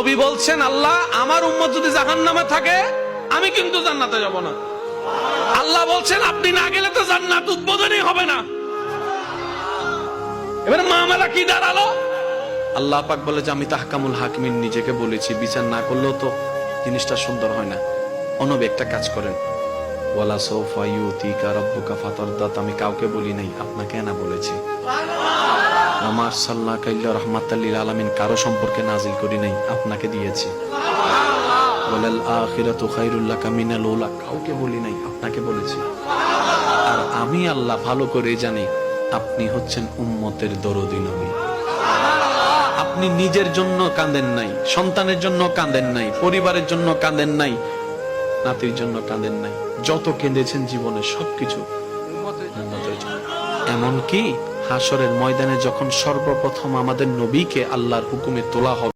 নবী বলছেন, আল্লাহ আমার উম্মত যদি জাহান্নামে থাকে আমি কিন্তু জান্নাতে যাব না। আল্লাহ বলছেন আপনি না গেলে তো জান্নাত উদ্বোধনই হবে না। এবার মামলা কি দাঁড়ালো? আল্লাহ পাক বলে যে আমি তাহকামুল হাকিমিন নিজেকে বলেছি, বিচার না করলেও তো জিনিসটা সুন্দর হয় না। অনবী একটা কাজ করেন, ওয়ালা সাউফা ইউতিকা রাব্বুকা ফাতারদাত, আমি কাউকে বলি নাই, আপনাকে না বলেছি। ওমা আরসালনাকা ইল্লা রাহমাতাল লিল আলামিন, কারো সম্পর্কে নাজিল করি নাই, আপনাকে দিয়েছি। ওয়ালাল আখিরাতু খায়রুল লাকা মিনাল উলা, কাউকে বলি নাই, আপনাকে বলেছি। আর আমি আল্লাহ ভালো করে জানি আপনি হচ্ছেন উম্মতের দরদি নবী। আপনি নিজের জন্য কাঁদেন নাই, সন্তানের জন্য কাঁদেন নাই, পরিবারের জন্য কাঁদেন নাই, নাতির জন্য কাঁদেন নাই, যত কেঁদেছেন জীবনে সবকিছু উম্মতের জন্য। এমনকি হাসরের ময়দানে যখন সর্বপ্রথম আমাদের নবীকে আল্লাহর হুকুমে তোলা হবে,